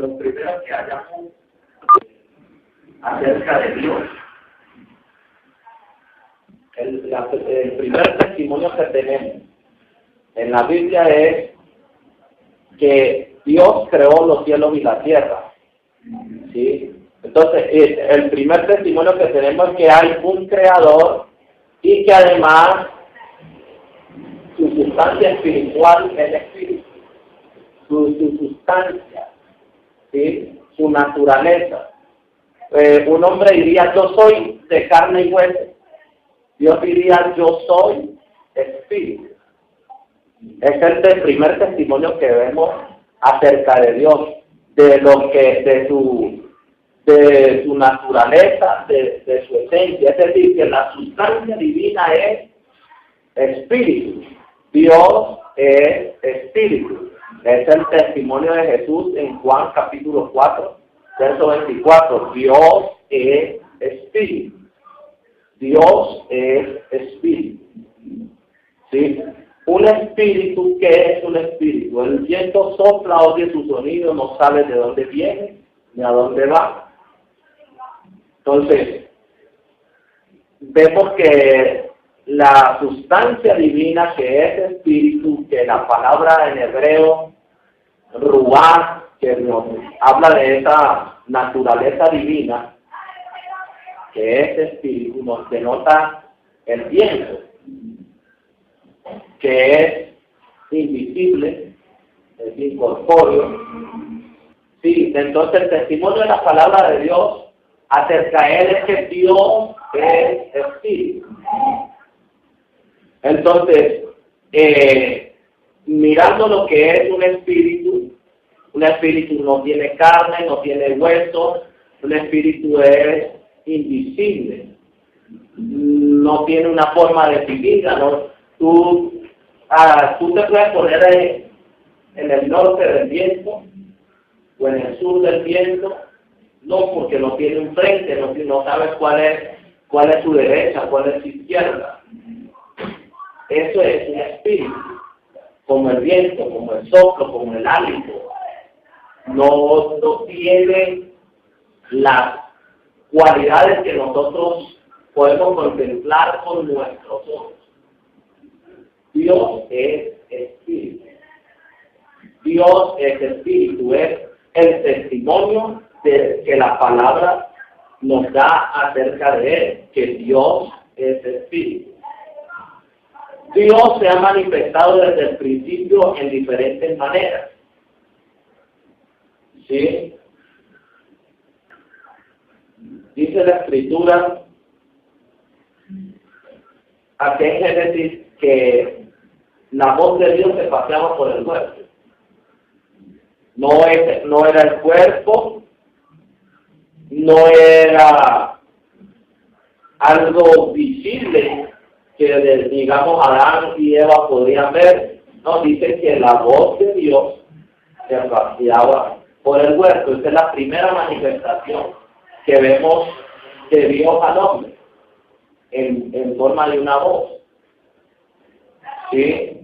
lo primero que hagamos acerca de Dios. El primer testimonio que tenemos en la Biblia es que Dios creó los cielos y la tierra. ¿Sí? Entonces, el primer testimonio que tenemos es que hay un creador y que además su sustancia espiritual es el espíritu. Su sustancia, ¿sí? Su naturaleza. Un hombre diría, yo soy de carne y hueso. Dios diría, yo soy espíritu. Es el primer testimonio que vemos acerca de Dios, de su naturaleza, de su esencia. Es decir, que la sustancia divina es espíritu. Dios es espíritu. Es el testimonio de Jesús en Juan capítulo 4, verso 24. Dios es espíritu. Dios es espíritu. ¿Sí? Un espíritu, ¿qué es un espíritu? El viento sopla, oye su sonido, no sabe de dónde viene ni a dónde va. Entonces, vemos que la sustancia divina, que es espíritu, que la palabra en hebreo, ruach, que nos habla de esa naturaleza divina, que es espíritu, nos denota el viento, que es invisible, es incorpóreo. Sí, entonces el testimonio de la palabra de Dios acerca de él es que Dios es espíritu. Entonces, mirando lo que es un espíritu no tiene carne, no tiene huesos, un espíritu es invisible, no tiene una forma definida, ¿no? Tú te puedes poner en el norte del viento o en el sur del viento, no, porque no tiene un frente, no sabes cuál es su derecha, cuál es su izquierda. Eso es un espíritu, como el viento, como el soplo, como el hálito. No tiene las cualidades que nosotros podemos contemplar con nuestros ojos. Dios es espíritu. Dios es espíritu, es el testimonio que la palabra nos da acerca de él, que Dios es espíritu. Dios se ha manifestado desde el principio en diferentes maneras. ¿Sí? Dice la Escritura, aquí en Génesis, que la voz de Dios se paseaba por el huerto. No era el cuerpo, no era algo visible que, digamos, Adán y Eva podrían ver. No, dice que la voz de Dios se paseaba por el huerto. Esta es la primera manifestación que vemos de Dios al hombre, en forma de una voz. ¿Sí?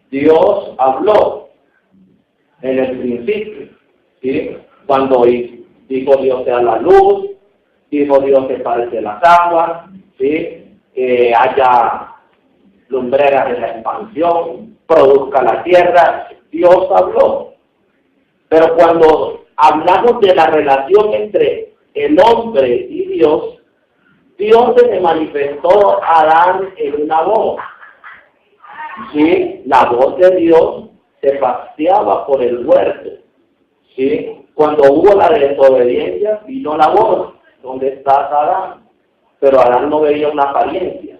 Dios habló en el principio, ¿sí? Cuando dijo Dios sea la luz, dijo Dios que parece las aguas, ¿sí? Que haya lumbreras de la expansión, produzca la tierra. Dios habló. Pero cuando hablamos de la relación entre el hombre y Dios se le manifestó a Adán en una voz. ¿Sí? La voz de Dios se paseaba por el huerto. ¿Sí? Cuando hubo la desobediencia, vino la voz. ¿Dónde está Adán? Pero Adán no veía una apariencia.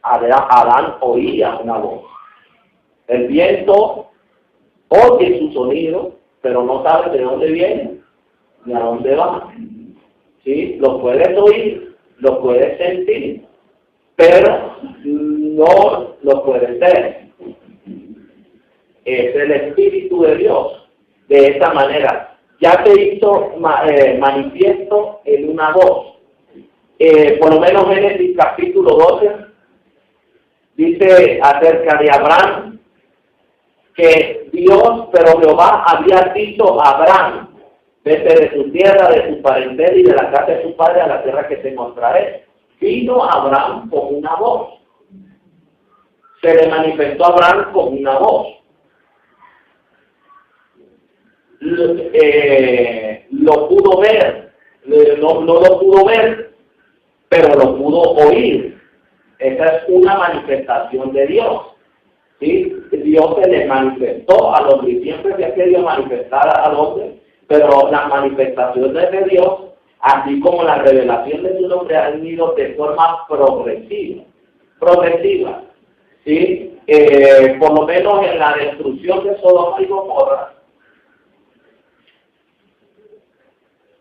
Adán oía una voz. El viento oye su sonido, pero no sabe de dónde viene ni a dónde va. ¿Sí? Lo puedes oír, lo puedes sentir, pero no lo puedes ver. Es el Espíritu de Dios. De esta manera, ya se hizo manifiesto en una voz. Por lo menos Génesis capítulo 12 dice acerca de Abraham, que Jehová había dicho a Abraham: vete de tu tierra, de tu parentela y de la casa de tu padre a la tierra que te mostraré. Vino Abraham con una voz. Se le manifestó a Abraham con una voz. Lo pudo ver, no lo pudo ver, pero lo pudo oír. Esa es una manifestación de Dios. ¿Sí? Dios se le manifestó al hombre, y siempre se ha querido manifestar al hombre, pero las manifestaciones de Dios, así como la revelación de su nombre, han ido de forma progresiva. ¿Sí? Por lo menos en la destrucción de Sodoma y Gomorra,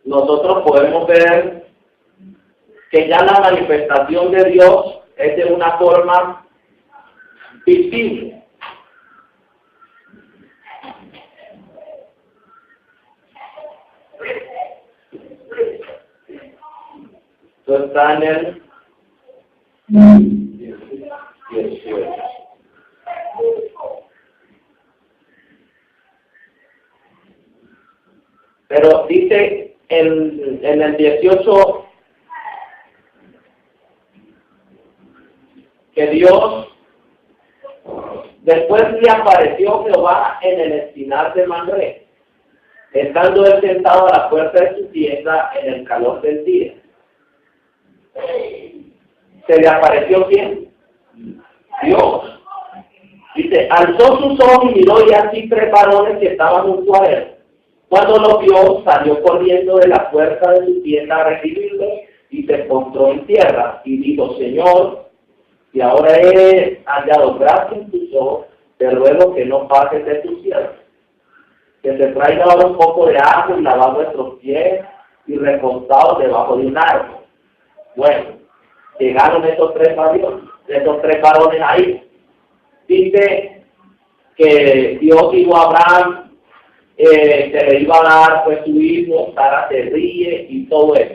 nosotros podemos ver que ya la manifestación de Dios es de una forma visible. Esto está en el 18. Pero dice en el 18 que Dios, después le apareció Jehová en el espinar de Mamre, estando él sentado a la puerta de su tienda en el calor del día. ¿Se le apareció quién? Dios. Dice, alzó sus ojos y miró, y así 3 varones que estaban junto a él. Cuando lo vio, salió corriendo de la puerta de su tienda a recibirlo y se postró en tierra y dijo: Señor, si ahora he hallado gracia en tus ojos, te ruego que no pases de tu siervo, que se traiga ahora un poco de agua y lavar nuestros pies y recostados debajo de un árbol. Bueno, llegaron estos 3 varones ahí. Dice que Dios dijo a Abraham que le iba a dar pues su hijo, Sara se ríe y todo eso.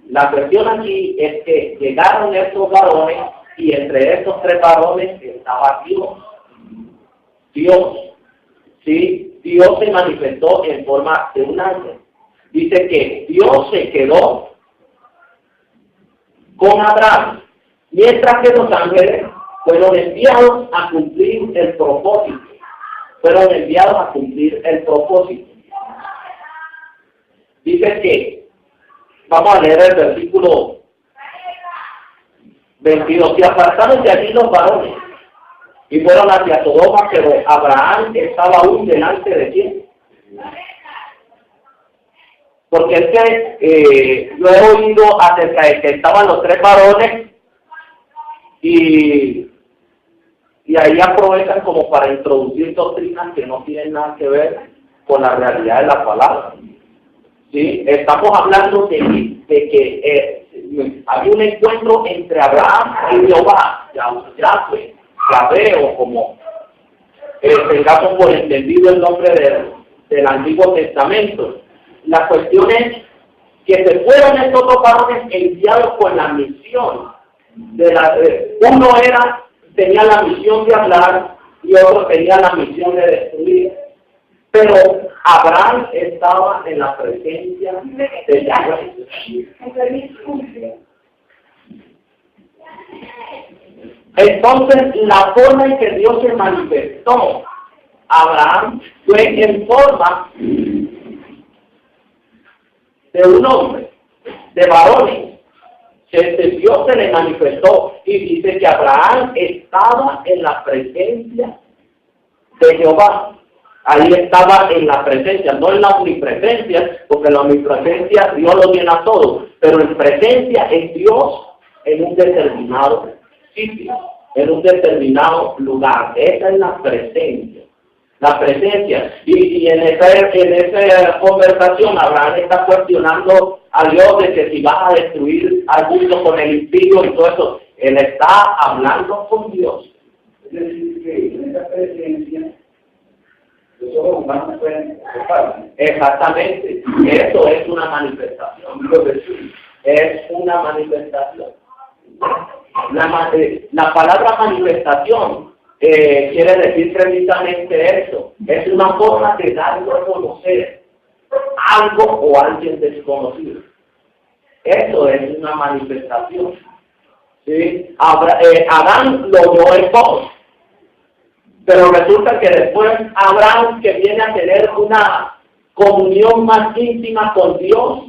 La cuestión aquí es que llegaron estos varones, y entre estos 3 varones estaba Dios. ¿Sí? Dios se manifestó en forma de un ángel. Dice que Dios se quedó con Abraham, mientras que los ángeles fueron enviados a cumplir el propósito. Dice que, vamos a leer el versículo 22, se apartaron de allí los varones y fueron hacia Sodoma, pero Abraham estaba aún delante de quién. Porque es que yo he oído acerca de que estaban los 3 varones y ahí aprovechan como para introducir doctrinas que no tienen nada que ver con la realidad de la palabra. ¿Sí? Estamos hablando de que había un encuentro entre Abraham y Jehová, Yahvé, o como tengamos por entendido el nombre del Antiguo Testamento. La cuestión es que se fueron estos 2 varones enviados con la misión uno tenía la misión de hablar y otro tenía la misión de destruir. Pero Abraham estaba en la presencia de Yahvé. Entonces, la forma en que Dios se manifestó a Abraham fue en forma de un hombre, de varones. Dios se le manifestó y dice que Abraham estaba en la presencia de Jehová. Ahí estaba en la presencia, no en la omnipresencia, porque la omnipresencia Dios lo llena todo, pero en presencia es Dios en un determinado sitio, en un determinado lugar. Esa es la presencia. La presencia. Y en esa conversación Abraham está cuestionando a Dios de que si vas a destruir al mundo con el impío y todo eso. Él está hablando con Dios. Es decir, que en esa presencia los ojos humanos pueden observar. Exactamente. Eso es una manifestación. Es una manifestación. La palabra manifestación quiere decir precisamente eso. Es una forma de darlo a conocer algo o alguien desconocido. Eso es una manifestación. ¿Sí? Adán lo oyó en voz, pero resulta que después Abraham, que viene a tener una comunión más íntima con Dios,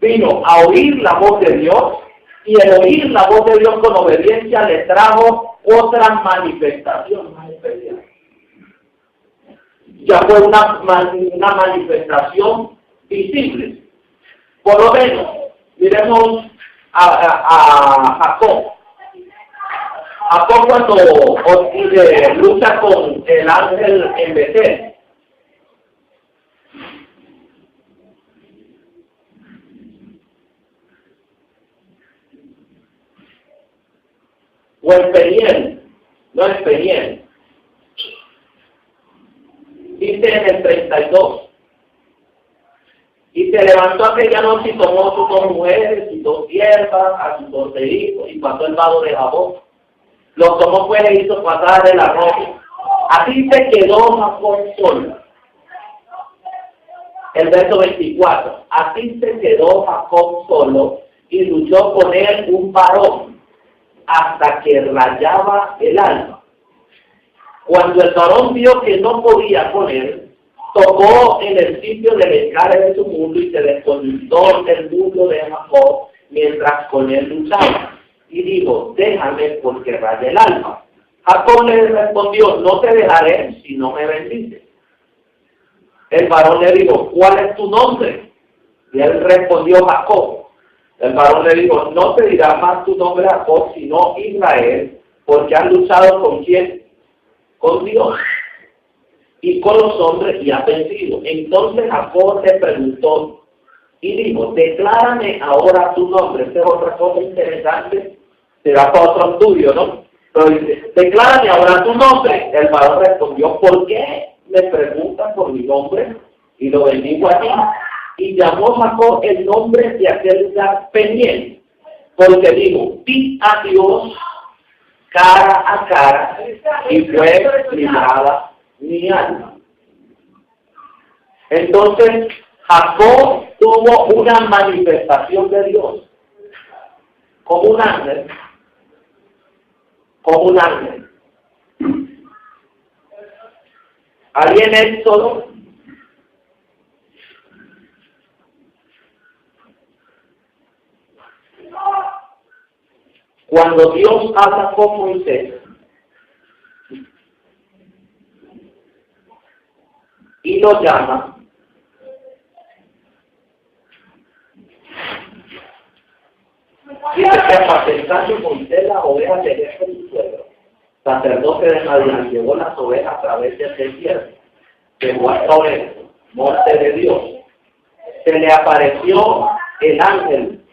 vino a oír la voz de Dios, y el oír la voz de Dios con obediencia le trajo otra manifestación más especial. Ya fue una manifestación visible. Por lo menos, miremos a Jacob. Jacob cuando lucha con el ángel en Betel. O en Peniel, no en Peniel. Dice en el 32. Y se levantó aquella noche y tomó sus 2 mujeres y 2 siervas, a sus 12 hijos, y pasó el vado de Jaboc. Los tomó pues e hizo pasar el arroyo. Así se quedó Jacob solo. El verso 24. Así se quedó Jacob solo y luchó con él un varón hasta que rayaba el alba. Cuando el varón vio que no podía con él, tocó en el sitio del encare de su mundo y se desconectó el mundo de Jacob mientras con él luchaba. Y dijo, déjame porque raya el alma. Jacob le respondió, no te dejaré si no me bendices. El varón le dijo, ¿cuál es tu nombre? Y él respondió, Jacob. El varón le dijo, no te dirá más tu nombre Jacob, sino Israel, porque has luchado con quién? Con Dios y con los hombres y has vencido. Entonces Jacob le preguntó y dijo, declárame ahora tu nombre. Esta es otra cosa interesante, será para otro estudio, ¿no? Pero dice, declárame ahora tu nombre. El varón respondió, ¿por qué me preguntan por mi nombre? Y lo bendigo a ti. Y llamó Jacob el nombre de aquel lugar Peniel, porque dijo, vi a Dios cara a cara y fue librada mi alma. Entonces Jacob tuvo una manifestación de Dios como un ángel, como un ángel. Ahí en Éxodo cuando Dios habla con Moisés y lo llama, dice que apacentando Moisés las ovejas de su suegro, sacerdote de Madián, llevó las ovejas a través del desierto, llegó hasta Horeb, monte de Dios. Se le apareció el ángel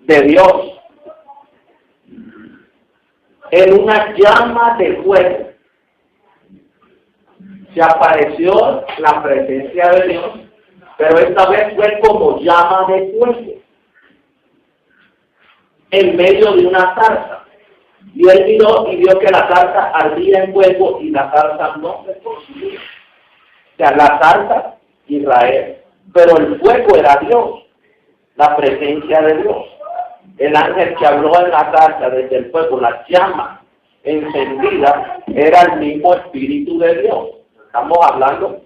de Dios en una llama de fuego. Se apareció la presencia de Dios, pero esta vez fue como llama de fuego en medio de una zarza. Y él miró y vio que la zarza ardía en fuego y la zarza no se consumía. O sea, la zarza, Israel, pero el fuego era Dios, la presencia de Dios. El ángel que habló en la zarza desde el fuego, la llama encendida, era el mismo Espíritu de Dios. Estamos hablando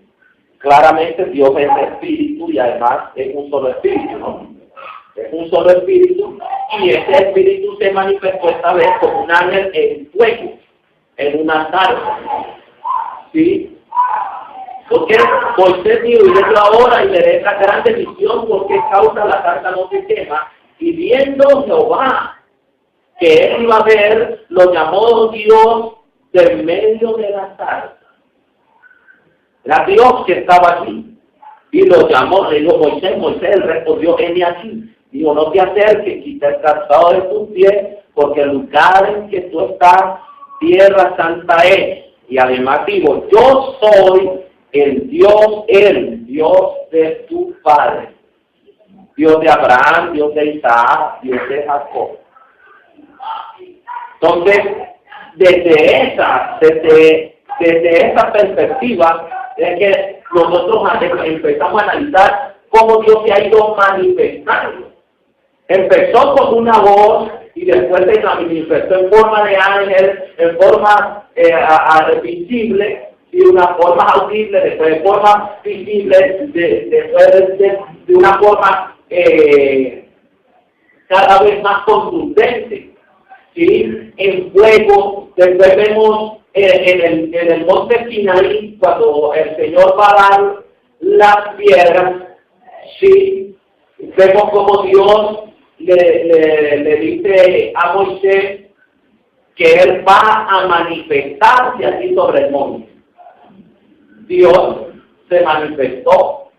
claramente, Dios es Espíritu y además es un solo Espíritu, ¿no? Es un solo Espíritu y ese Espíritu se manifestó esta vez como un ángel en fuego, en una zarza. ¿Sí? Porque Moisés dijo, y yo ahora y veré esta gran visión, porque causa la zarza no se quema. Y viendo Jehová que él iba a ver, lo llamó Dios de medio de la zarza. Era Dios que estaba allí. Y lo llamó, le dijo, Moisés, él respondió, heme aquí. Dijo, no te acerques, quita el calzado de tus pies, porque el lugar en que tú estás, tierra santa es. Y además digo, yo soy el Dios de tu padre. Dios de Abraham, Dios de Isaac, Dios de Jacob. Entonces, desde esa perspectiva es que nosotros empezamos a analizar cómo Dios se ha ido manifestando. Empezó con una voz y después se manifestó en forma de ángel, en forma visible, y una forma audible, después de forma visible, después de una forma cada vez más contundente, ¿sí? En fuego. Después vemos en el monte Sinaí, cuando el Señor va a dar las piedras, ¿sí? Vemos como Dios le dice a Moisés que él va a manifestarse así sobre el monte. Dios se manifestó.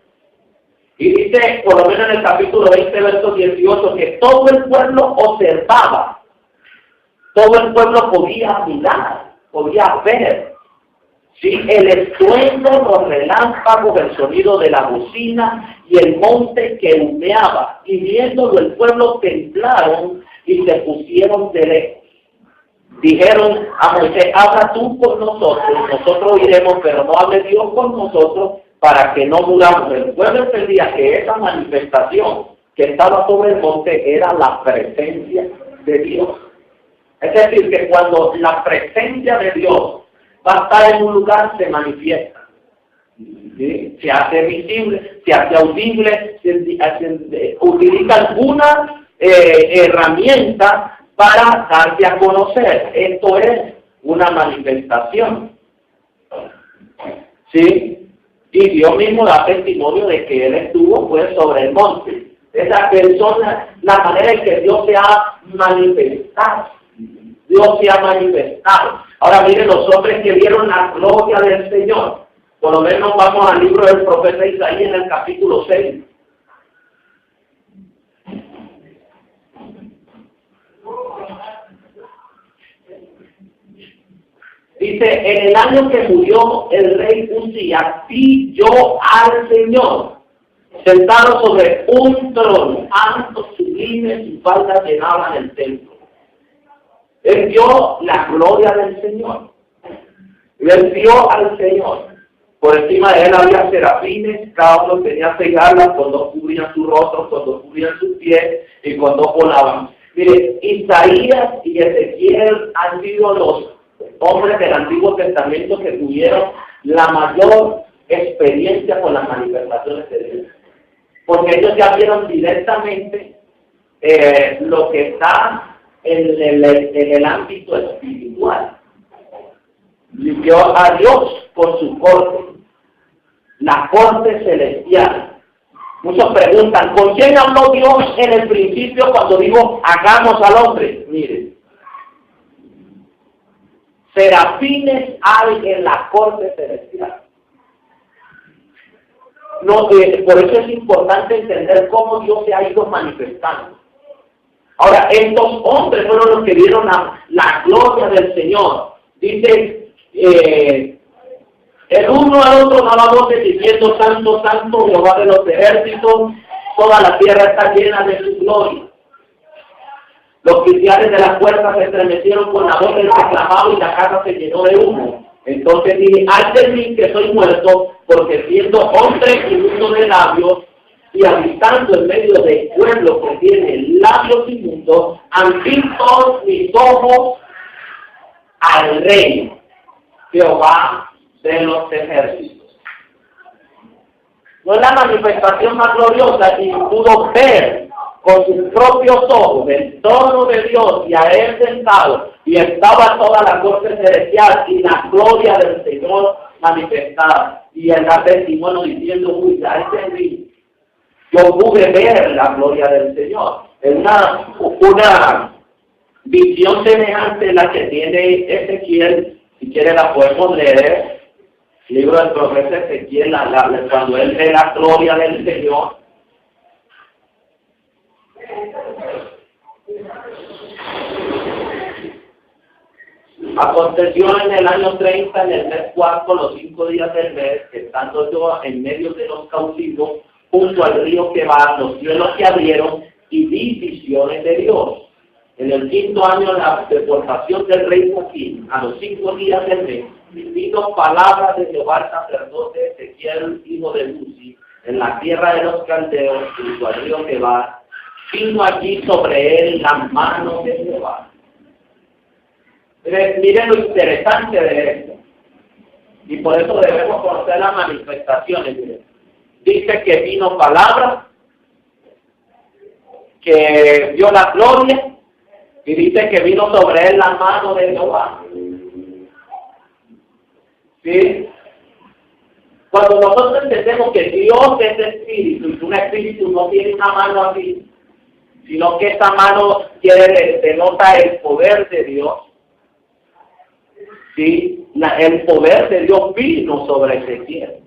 Y dice, por lo menos en el capítulo 20, verso 18, que todo el pueblo observaba. Todo el pueblo podía mirar, podía ver. Sí, el estruendo, los relámpagos, el sonido de la bocina y el monte que humeaba. Y viéndolo el pueblo temblaron y se pusieron de lejos. Dijeron a Moisés, habla tú con nosotros iremos, pero no hable Dios con nosotros para que no muramos. El pueblo entendía que esa manifestación que estaba sobre el monte era la presencia de Dios. Es decir, que cuando la presencia de Dios va a estar en un lugar, se manifiesta. ¿Sí? Se hace visible, se hace audible, utiliza alguna herramienta para darse a conocer. Esto es una manifestación. ¿Sí? Y Dios mismo da testimonio de que Él estuvo pues sobre el monte. Esa persona, la manera en que Dios se ha manifestado. Dios se ha manifestado. Ahora miren los hombres que vieron la gloria del Señor. Por lo menos vamos al libro del profeta Isaías en el capítulo 6. Dice, en el año que murió el rey Uzías, vi yo al Señor, sentado sobre un trono, alto, sublime, sus faldas llenaban el templo. Él vio la gloria del Señor. Él vio al Señor. Por encima de él había serafines, cada uno tenía 6 alas, con 2 cubrían su rostro, con 2 cubrían sus pies y con 2 volaban. Mire, Isaías y Ezequiel han sido los hombres del Antiguo Testamento que tuvieron la mayor experiencia con las manifestaciones de Dios. Porque ellos ya vieron directamente lo que está en el ámbito espiritual. Vio a Dios con su corte, la corte celestial. Muchos preguntan, ¿con quién habló Dios en el principio cuando dijo, hagamos al hombre? Miren, serafines hay en la corte celestial. No, por eso es importante entender cómo Dios se ha ido manifestando. Ahora, estos hombres fueron los que vieron la gloria del Señor. Dice, el uno al otro daba voces diciendo, Santo, Santo, Jehová de los ejércitos, toda la tierra está llena de su gloria. Los oficiales de las puertas se estremecieron con la voz del que clamaba y la casa se llenó de humo. Entonces dije, ay de mí que soy muerto, porque siendo hombre inmundo de labios y habitando en medio del pueblo que tiene labios inmundos, han visto mis ojos al Rey, Jehová de los ejércitos. No es la manifestación más gloriosa y pudo ver con sus propios ojos el trono de Dios y a él sentado, y estaba toda la corte celestial y la gloria del Señor manifestada. Y él da testimonio diciendo, uy, ya es mí. Yo pude ver la gloria del Señor. Es una visión semejante a la que tiene Ezequiel. Si quiere la podemos leer. El libro del profeta Ezequiel, cuando él ve la gloria del Señor. Aconteció en el año 30, en el mes 4, los 5 días del mes, estando yo en medio de los cautivos, junto al río Quebar, los cielos se abrieron y vi visiones de Dios. En el 5º año de la deportación del rey Joaquín, a los 5 días del mes, vino palabra de Jehová al sacerdote Ezequiel, hijo de Buzi, en la tierra de los caldeos, junto al río Quebar. Vino allí sobre él la mano de Jehová. Miren lo interesante de esto. Y por eso debemos conocer las manifestaciones. Miren. Dice que vino palabra, que vio la gloria, y dice que vino sobre él la mano de Jehová. ¿Sí? Cuando nosotros entendemos que Dios es espíritu, y que un espíritu no tiene una mano así, sino que esa mano denota el poder de Dios. ¿Sí? El poder de Dios vino sobre Ezequiel.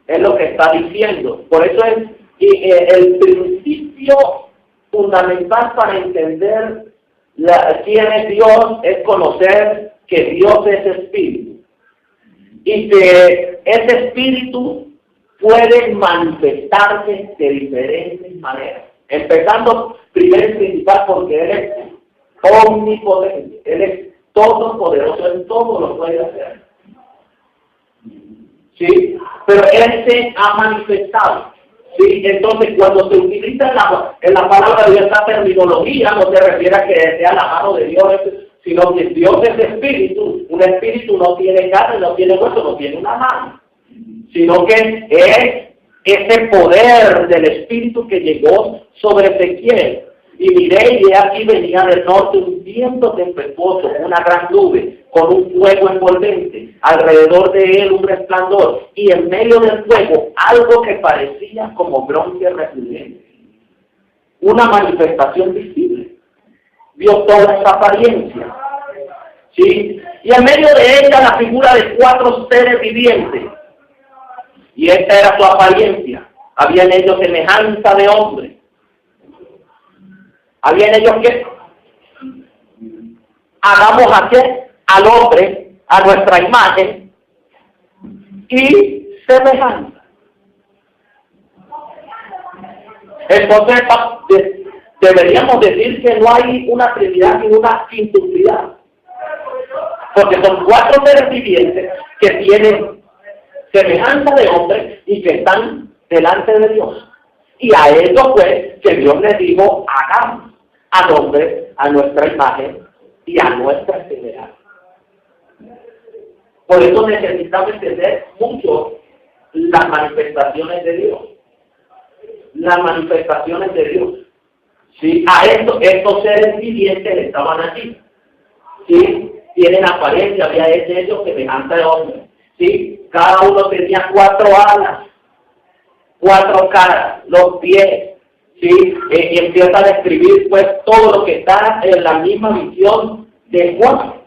Es lo que está diciendo. Por eso es el principio fundamental para entender quién es Dios, es conocer que Dios es espíritu. Y que ese espíritu puede manifestarse de diferentes maneras. Empezando primero y principal porque Él es omnipotente, Él es todopoderoso, Él todo lo puede hacer. ¿Sí? Pero Él se ha manifestado. ¿Sí? Entonces, cuando se utiliza en la palabra de Dios esta terminología, no se refiere a que sea la mano de Dios, sino que Dios es espíritu. Un espíritu no tiene carne, no tiene hueso, no tiene una mano. Sino que es ese poder del espíritu que llegó sobre Ezequiel. Y miré, y aquí venía del norte un viento tempestuoso, una gran nube, con un fuego envolvente, alrededor de él un resplandor, y en medio del fuego algo que parecía como bronce refulgente. Una manifestación visible. Vio toda esa apariencia. ¿Sí? Y en medio de ella la figura de 4 seres vivientes. Y esta era su apariencia. Había en ellos semejanza de hombre. Había en ellos que hagamos hacer al hombre a nuestra imagen y semejanza. Entonces deberíamos decir que no hay una trinidad ni una quintuplidad. Porque son 4 seres vivientes que tienen semejanza de hombre y que están delante de Dios. Y a ellos pues que Dios les dijo, hagamos al hombre a nuestra imagen y a nuestra semejanza. Por eso necesitamos entender mucho las manifestaciones de Dios. Las manifestaciones de Dios. ¿Sí? A estos seres vivientes estaban aquí. ¿Sí? Tienen apariencia, había en ellos semejanza de hombre. ¿Sí? Cada uno tenía 4 alas, 4 caras, los pies. ¿Sí? Y empieza a describir pues todo lo que está en la misma visión de Juan.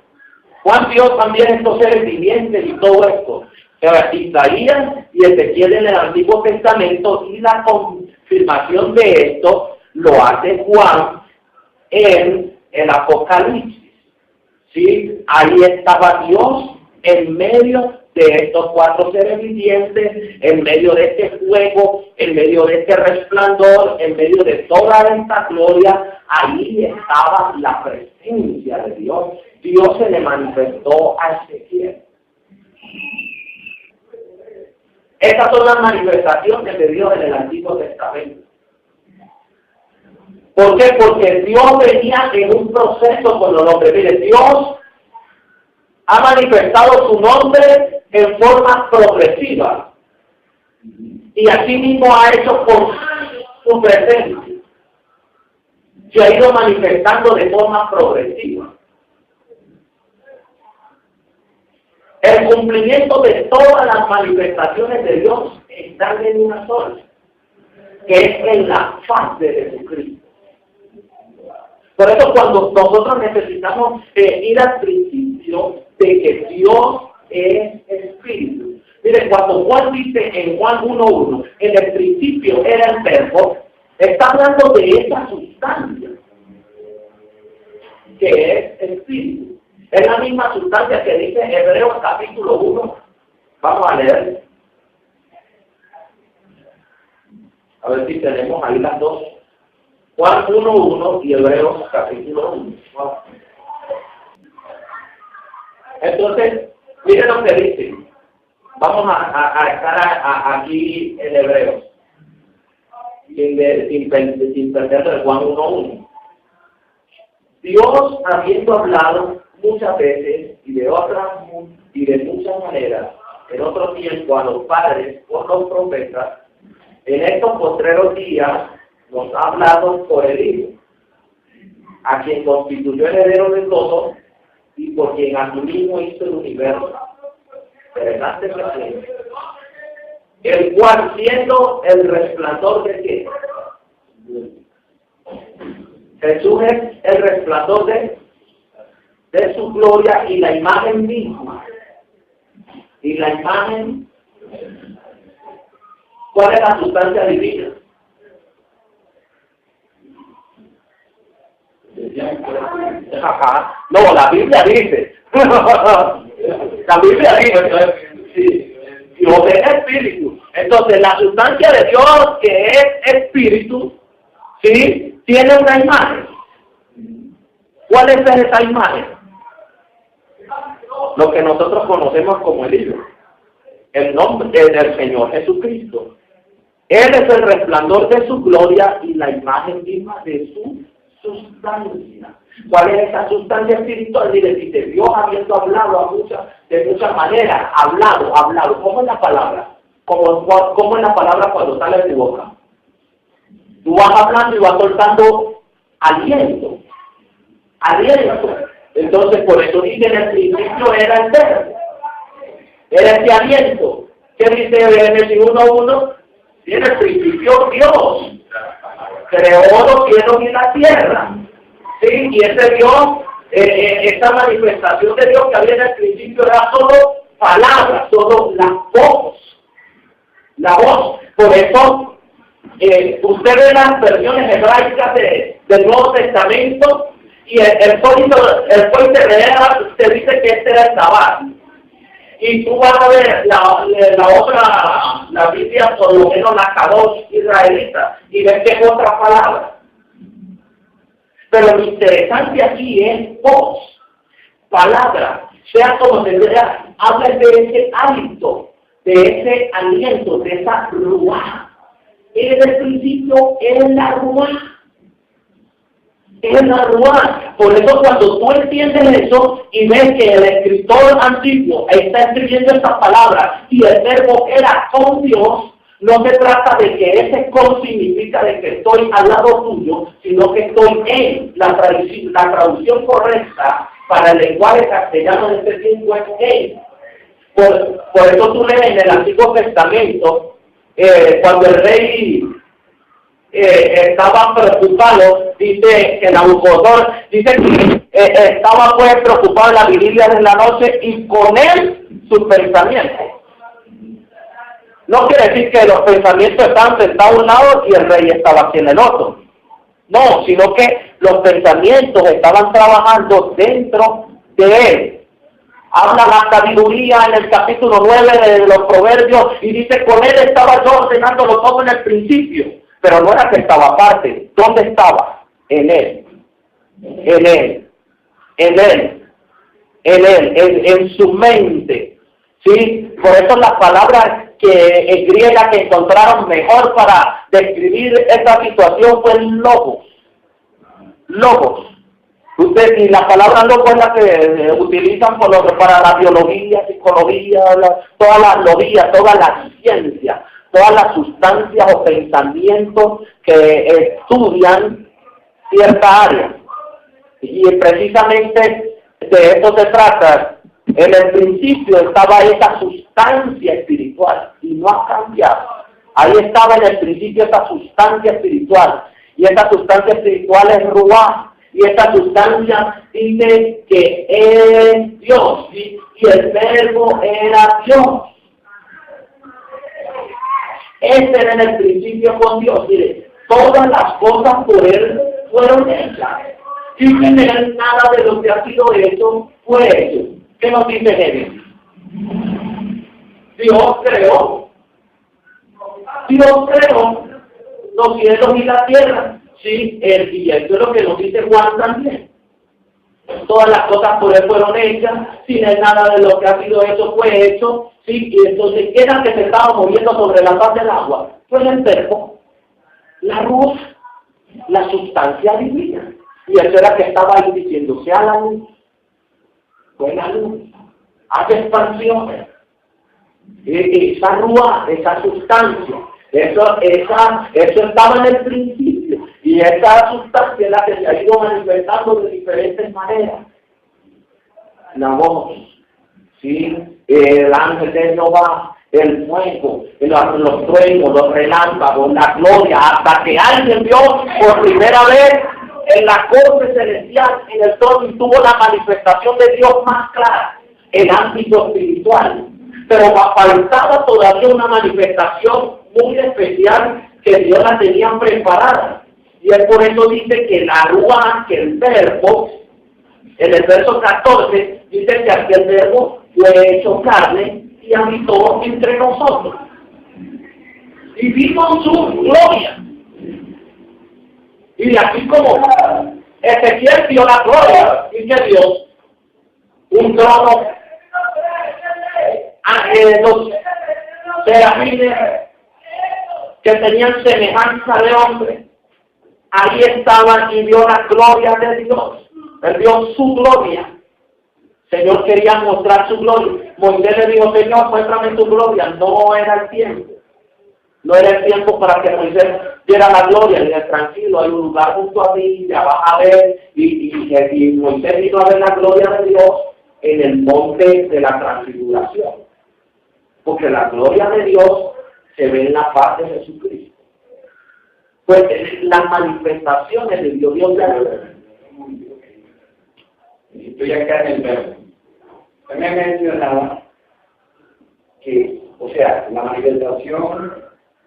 Juan vio también estos seres vivientes y todo esto. Isaías y Ezequiel en el Antiguo Testamento, y la confirmación de esto lo hace Juan en el Apocalipsis. ¿Sí? Ahí estaba Dios en medio de estos 4 seres vivientes, en medio de este fuego, en medio de este resplandor, en medio de toda esta gloria. Ahí estaba la presencia de Dios. Dios se le manifestó a Ezequiel. Estas son las manifestaciones de Dios en el Antiguo Testamento. ¿Por qué? Porque Dios venía en un proceso con los hombres. Mire, Dios ha manifestado su nombre en forma progresiva. Y así mismo ha hecho con su presencia. Se ha ido manifestando de forma progresiva. El cumplimiento de todas las manifestaciones de Dios están en una sola, que es en la faz de Jesucristo. Por eso cuando nosotros necesitamos ir al principio de que Dios es espíritu. Mire, cuando Juan dice en Juan 1:1, en el principio era el verbo, está hablando de esa sustancia, que es espíritu. Es la misma sustancia que dice Hebreos capítulo 1. Vamos a leer. A ver si tenemos ahí las dos. Juan 1:1 y Hebreos capítulo 1. Entonces, miren lo que dice. Vamos a estar aquí en Hebreos, sin perder el Juan 1:1. Dios, habiendo hablado muchas veces y de muchas maneras, en otro tiempo a los padres por los profetas, en estos postreros días nos ha hablado por el Hijo, a quien constituyó heredero de todo y por quien a sí mismo hizo el universo. Interesante presente. El cual, siendo el resplandor de qué? Jesús es el resplandor de su gloria y la imagen misma. Y la imagen, ¿cuál es la sustancia divina? No, la Biblia dice. La Biblia dice. Sí. Dios es espíritu. Entonces, la sustancia de Dios, que es espíritu, ¿sí?, tiene una imagen. ¿Cuál es esa imagen? Lo que nosotros conocemos como el Hijo. El nombre del Señor Jesucristo. Él es el resplandor de su gloria y la imagen misma de su sustancia. ¿Cuál es esa sustancia espiritual? Mire, dice Dios habiendo hablado de muchas maneras, hablado. ¿Cómo es la palabra? ¿Cómo es la palabra cuando sale de tu boca? Tú vas hablando y vas soltando aliento. Entonces, por eso dice, en el principio era el verbo. Era ese aliento. ¿Qué dice Génesis 1:1? Y en el principio Dios creó los cielos y la tierra. ¿Sí? Y ese Dios, esta manifestación de Dios que había en el principio era solo palabras, solo la voz. Por eso, usted ve las versiones hebraicas del Nuevo Testamento y el puente real te dice que este era el Shabbat. Y tú vas a ver la Biblia, por lo menos la Kadosh israelita, y ves que es otra palabra. Pero lo interesante aquí es voz, palabra, sea como se vea, habla de ese hálito, de ese aliento, de esa ruá. En el principio es la ruá. Es la ruá. Por eso cuando tú entiendes eso y ves que el escritor antiguo está escribiendo estas palabras y el verbo era con Dios, no se trata de que ese con significa de que estoy al lado tuyo, sino que estoy en la traducción correcta para el lenguaje castellano de este tiempo es en. Por eso tú lees en el Antiguo Testamento, cuando el rey estaba preocupado, dice que Nabucodonosor, dice que estaba pues preocupado en la vigilia de la noche y con él sus pensamientos. No quiere decir que los pensamientos estaban sentados a un lado y el rey estaba aquí en el otro. No, sino que los pensamientos estaban trabajando dentro de él. Habla la sabiduría en el capítulo 9 de los Proverbios y dice, con él estaba yo ordenándolo todo en el principio. Pero no era que estaba aparte. ¿Dónde estaba? En él. En su mente. ¿Sí? Por eso las palabras griegas que encontraron mejor para describir esta situación fue logos. Y la palabra loco es la que utilizan para la biología, psicología, todas las ciencias, todas las sustancias o pensamientos que estudian cierta área. Y precisamente de eso se trata. En el principio estaba esa sustancia espiritual y no ha cambiado. Ahí estaba en el principio esa sustancia espiritual. Y esa sustancia espiritual es Ruá. Y esa sustancia dice que es Dios. Y el verbo era Dios. Este era en el principio con Dios. Mire, todas las cosas por Él fueron hechas. Y sin Él nada de lo que ha sido hecho fue hecho. ¿Qué nos dice Génesis? Dios creó los cielos y la tierra. Sí, y esto es lo que nos dice Juan también. Todas las cosas por él fueron hechas, sin él nada de lo que ha sido hecho fue hecho, sí, y entonces ¿qué era que se estaba moviendo sobre la faz del agua? Pues el verbo, la luz, la sustancia divina. Y eso era que estaba ahí diciendo, sea la luz, fue la luz, hace expansiones, esa rúa, esa sustancia, eso estaba en el principio, y esa sustancia es la que se ha ido manifestando de diferentes maneras. La voz, ¿sí? El ángel de Jehová, el fuego, los truenos, los relámpagos, la gloria, hasta que alguien vio por primera vez en la corte celestial, en el trono, y tuvo la manifestación de Dios más clara, el ámbito espiritual. Pero faltaba todavía una manifestación muy especial que Dios la tenía preparada. Y es por eso dice que la ruaj, que el verbo, en el verso 14, dice que aquel verbo fue hecho carne y habitó entre nosotros. Y vimos su gloria. Y aquí como Ezequiel vio la gloria, dice Dios, un trono, los serafines que tenían semejanza de hombre, ahí estaban y vio la gloria de Dios. Él vio su gloria. El Señor quería mostrar su gloria. Moisés le dijo, Señor, muéstrame tu gloria. No era el tiempo. No era el tiempo para que Moisés viera la gloria. Le dije, tranquilo, hay un lugar junto a mí, ya vas a ver. Y Moisés vino a ver la gloria de Dios en el monte de la transfiguración. Porque la gloria de Dios se ve en la faz de Jesucristo. Pues las manifestaciones de Dios estoy acá en el verbo. También mencionaba que, o sea, la manifestación,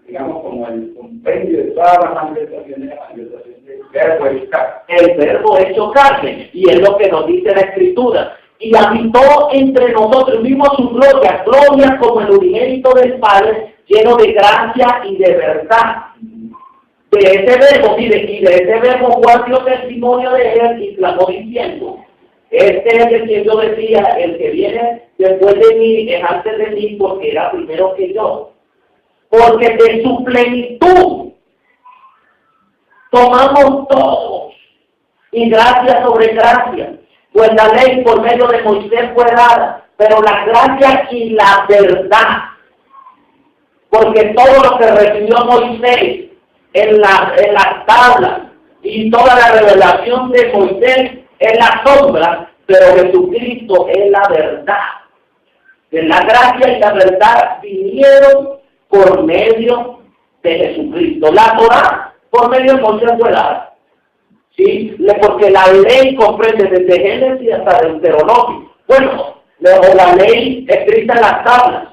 digamos, como el compendio de todas las manifestaciones, la manifestación del verbo hecho carne. El verbo hecho carne, y es lo que nos dice la Escritura. Y habitó entre nosotros, vimos su gloria, gloria como el unigénito del Padre, lleno de gracia y de verdad. De ese verbo, mire, y de ese verbo Juan dio testimonio de él y clamó diciendo, este es el que yo decía, el que viene después de mí es antes de mí porque era primero que yo. Porque de su plenitud tomamos todos, y gracia sobre gracia. Pues la ley por medio de Moisés fue dada, pero la gracia y la verdad. Porque todo lo que recibió Moisés en las tablas y toda la revelación de Moisés es la sombra, pero Jesucristo es la verdad. De la gracia y la verdad vinieron por medio de Jesucristo. La Torá por medio de Moisés fue dada. ¿Sí? Porque la ley comprende desde Génesis hasta Deuteronomio. Bueno, la ley escrita en las tablas.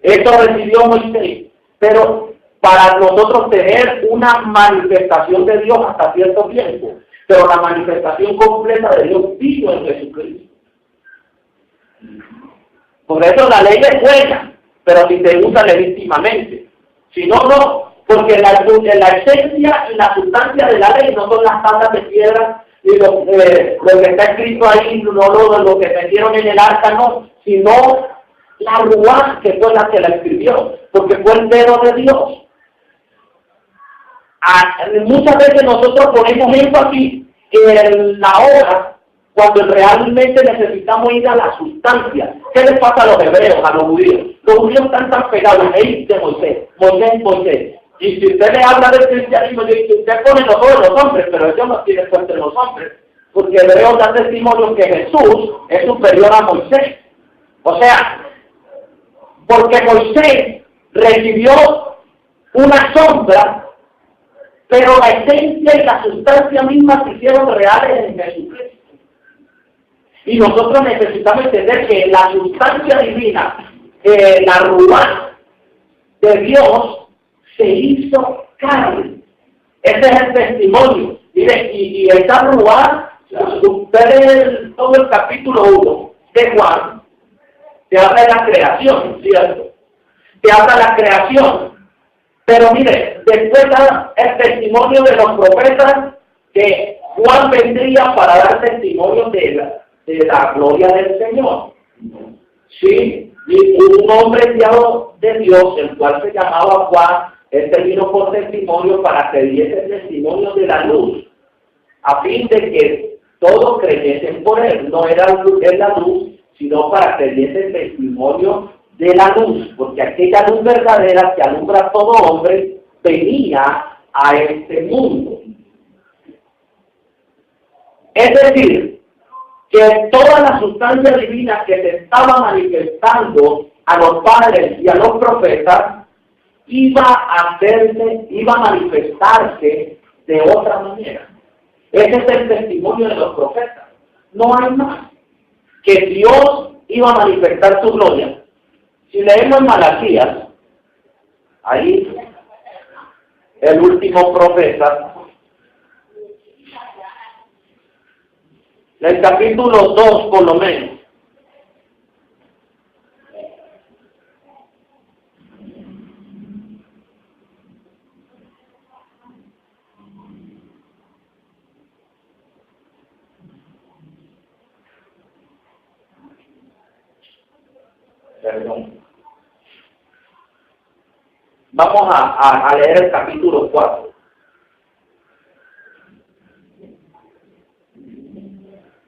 Esto recibió Moisés. Pero para nosotros tener una manifestación de Dios hasta cierto tiempo, pero la manifestación completa de Dios vino en Jesucristo. Por eso la ley es buena, pero si se usa legítimamente. Si no, no. Porque la esencia y la sustancia de la ley no son las tablas de piedra y lo que está escrito ahí, no lo que metieron en el arca, no, sino la ruaj que fue la que la escribió, porque fue el dedo de Dios. Muchas veces nosotros ponemos énfasis en la obra cuando realmente necesitamos ir a la sustancia. ¿Qué les pasa a los hebreos, a los judíos? Los judíos están tan pegados, ley de Moisés. Y si usted le habla del cristianismo, usted pone los ojos de los hombres, pero ellos no tienen cuenta de los hombres. Porque Hebreos da testimonio que Jesús es superior a Moisés. O sea, porque Moisés recibió una sombra, pero la esencia y la sustancia misma se hicieron reales en Jesucristo. Y nosotros necesitamos entender que la sustancia divina, la ruaj de Dios, se hizo carne. Ese es el testimonio. Mire, y esta ruaj, ustedes todo el capítulo 1 de Juan, te habla de la creación, ¿cierto? Te habla de la creación. Pero mire, después da el testimonio de los profetas que Juan vendría para dar testimonio de la gloria del Señor. Sí, y un hombre enviado de Dios, el cual se llamaba Juan, este vino por testimonio para que diese testimonio de la luz, a fin de que todos creyesen por él. No era la luz, sino para que diese testimonio de la luz, porque aquella luz verdadera que alumbra a todo hombre venía a este mundo. Es decir, que toda la sustancia divina que se estaba manifestando a los padres y a los profetas iba a manifestarse de otra manera. Ese es el testimonio de los profetas. No hay más. Que Dios iba a manifestar su gloria. Si leemos en Malaquías, ahí el último profeta, el capítulo 2 por lo menos, perdón. Vamos a leer el capítulo 4.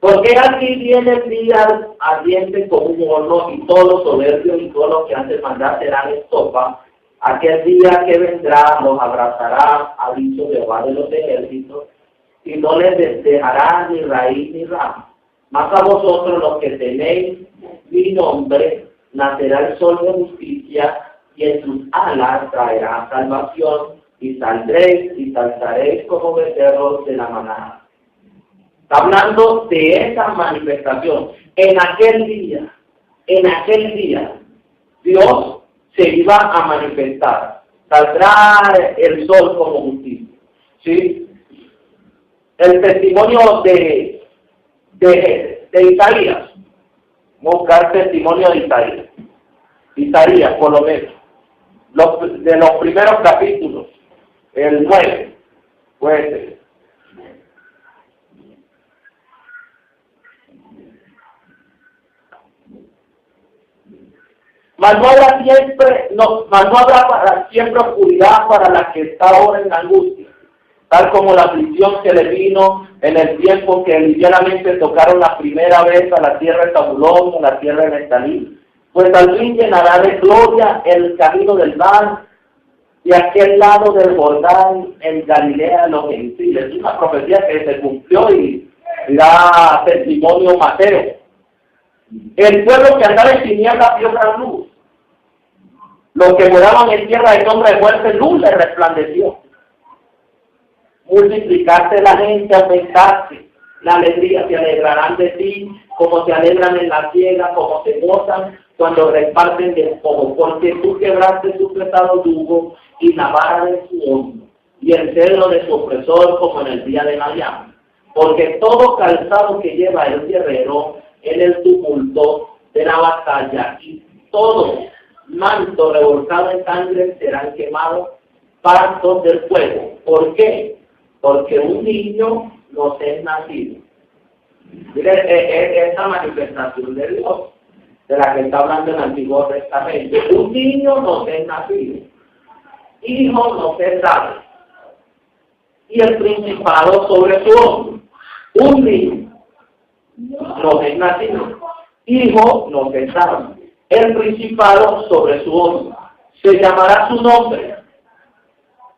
Porque aquí viene el día ardiente como un horno, y todos los soberbios y todos los que han de mandar serán estopa. Aquel día que vendrá los abrazará, ha dicho Jehová de los ejércitos, y no les dejará ni raíz ni rama. Mas a vosotros los que tenéis mi nombre, nacerá el sol de justicia, y en sus alas traerá salvación, y saldréis y saltaréis como becerros de la manada. Está hablando de esa manifestación. En aquel día, Dios se iba a manifestar. Saldrá el sol como justicia. ¿Sí? El testimonio de Isaías. Buscar testimonio de Isaías. Isaías, por lo menos. De los primeros capítulos. El 9. Puede ser. Mas no habrá siempre oscuridad para la que está ahora en angustia, tal como la aflicción que le vino en el tiempo que ligeramente tocaron la primera vez a la tierra de Zabulón, a la tierra de Neftalí. Pues al fin llenará de gloria el camino del mar, y aquel lado del Jordán, en Galilea de los gentiles. Es una profecía que se cumplió y da testimonio Mateo. El pueblo que andaba en tinieblas vio gran luz. Los que moraban en tierra de sombra de muerte, luz les resplandeció. Multiplicarse la gente, aumentarse la alegría, se alegrarán de ti, como se alegran en la siega, como se gozan cuando reparten del poco, porque tú quebraste su pesado yugo y la vara de su hombro, y el celo de su opresor como en el día de Madián. Porque todo calzado que lleva el guerrero en el tumulto de la batalla, y todo manto revolcado en sangre serán quemados partos del fuego. ¿Por qué? Porque un niño nos es nacido. Mire, esa manifestación de Dios, de la que está hablando el Antiguo Testamento. Un niño nos es nacido, hijo nos es dado, y el principado sobre su hombro. Un niño nos es nacido, hijo nos es dado, el principado sobre su hombro. Se llamará su nombre.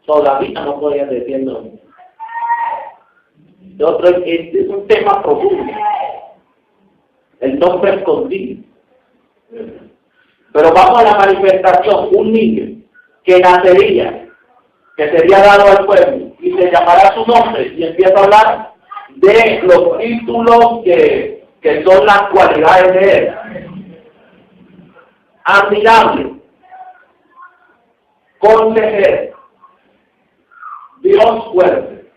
Todavía no podía decir el nombre. Este es un tema profundo. El nombre escondido. Pero vamos a la manifestación. Un niño que nacería, que sería dado al pueblo, y se llamará su nombre, y empieza a hablar de los títulos que son las cualidades de él. Admirable, consejero, Dios fuerte.